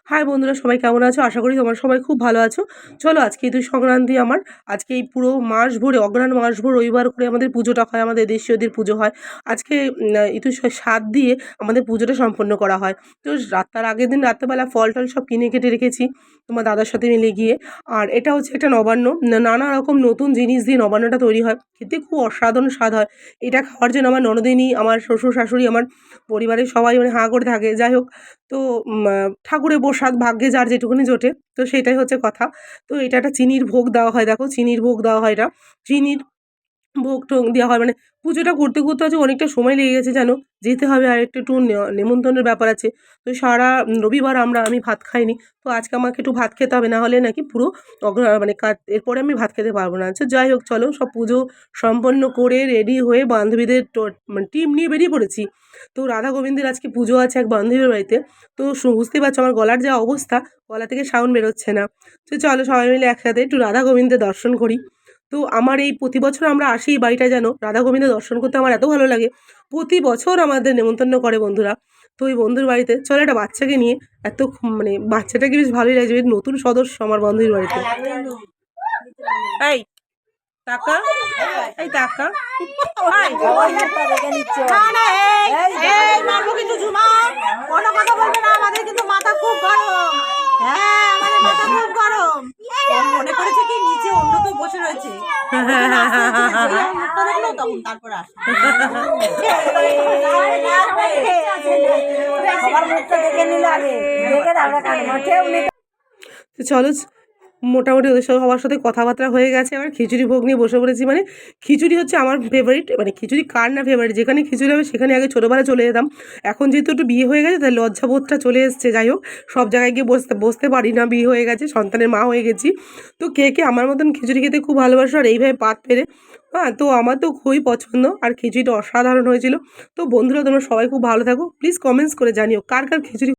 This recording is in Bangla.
হাই বন্ধুরা, সবাই কেমন আছো? আশা করি তোমরা সবাই খুব ভালো আছো। চলো আজকে ঈদ সংক্রান্তি আমার। আজকে এই পুরো মাস ভরে, অগ্রহায়ণ মাস ভরে রবিবার করে আমাদের পুজোটা হয়, আমাদের দেশীয়দের পুজো হয়। আজকে ঈদ সাত দিয়ে আমাদের পুজোটা সম্পন্ন করা হয়। তো তার আগের দিন রাত্রেবেলা ফল টল সব কিনে কেটে রেখেছি তোমার দাদার সাথে মিলে গিয়ে। আর এটা হচ্ছে একটা নবান্ন, নানা রকম নতুন জিনিস দিয়ে নবান্নটা তৈরি হয়, খেতে খুব অসাধারণ স্বাদ হয়। এটা খাওয়ার জন্য আমার ননদিনী, আমার শ্বশুর শাশুড়ি, আমার পরিবারের সবাই মানে হাঁ করে থাকে। যাই হোক, তো ঠাকুরের প্রসাদ ভাগ্যে যার যেটুকুনি জোটে, তো সেটাই হচ্ছে কথা। তো এটা একটা চিনির ভোগ দেওয়া হয়, দেখো চিনির ভোগ দেওয়া হয়, এটা চিনির ভোগ টোগ দেওয়া হয়। মানে পুজোটা করতে করতে হচ্ছে অনেকটা সময় লেগে গেছে জানো, যেতে হবে আর একটু একটু নেমন্তন্নের ব্যাপার আছে। তো সারা রবিবার আমি ভাত খাইনি, তো আজকে আমাকে একটু ভাত খেতে হবে, না হলে নাকি পুরো মানে এরপরে আমি ভাত খেতে পারবো না। আচ্ছা যাই হোক, চলো সব পুজো সম্পন্ন করে রেডি হয়ে বান্ধবীদের মানে টিম নিয়ে বেরিয়ে পড়েছি। তো রাধা গোবিন্দের আজকে পুজো আছে এক বান্ধবীর বাড়িতে। তো বুঝতেই পারছো আমার গলার যা অবস্থা, গলা থেকে সাউন্ড বেরোচ্ছে না। তো চলো সবাই মিলে একসাথে একটু রাধা গোবিন্দের দর্শন করি। তো আমার এই প্রতি বছর আমরা আসি এই বাড়িটা, যেন রাধা গোবিন্দ দর্শন করতে আমার এত ভালো লাগে। প্রতি বছর আমাদের নেমন্তন্ন করে বন্ধুরা। তো ওই বন্ধুর বাড়িতে চলো একটা বাচ্চাকে নিয়ে, এত মানে বাচ্চাটাকে বেশ ভালোই লাগছে, বেশ নতুন সদস্য আমার বান্ধবীর বাড়িতে। এই টাকা, এই টাকা, কিন্তু ঝুমা কোনো কথা বলবে না, আমাদের কিন্তু মাথা খুব গরম। হ্যাঁ, আমাদের মাথা খুব গরম। মনে করেছে কি নিচে অন্য কেউ বসে রয়েছে, তখন তারপর আসে সবার মুখটা দেখে নিল আগে, দেখে তারপরে কাটবো। তো চলো মোটামুটি ওদের সব সবার সাথে কথাবার্তা হয়ে গেছে, আবার খিচুড়ি ভোগ নিয়ে বসে পড়েছি। মানে খিচুড়ি হচ্ছে আমার ফেভারিট, মানে খিচুড়ি কার না ফেভারিট, যেখানে খিচুড়ি হবে সেখানে আগে ছোটোবেলায় চলে যেতাম। এখন যেহেতু একটু বিয়ে হয়ে গেছে তাই লজ্জাবোধটা চলে এসছে। যাই হোক, সব জায়গায় গিয়ে বসতে পারি না, বিয়ে হয়ে গেছে, সন্তানের মা হয়ে গেছি। তো কে কে আমার মতন খিচুড়ি খেতে খুব ভালোবাসো আর এইভাবে পাত পেরে, হ্যাঁ, তো আমার তো খুবই পছন্দ, আর খিচুড়িটা অসাধারণ হয়েছিল। তো বন্ধুরা তোমরা সবাই খুব ভালো থাকো, প্লিজ কমেন্টস করে জানিও কার কার খিচুড়ি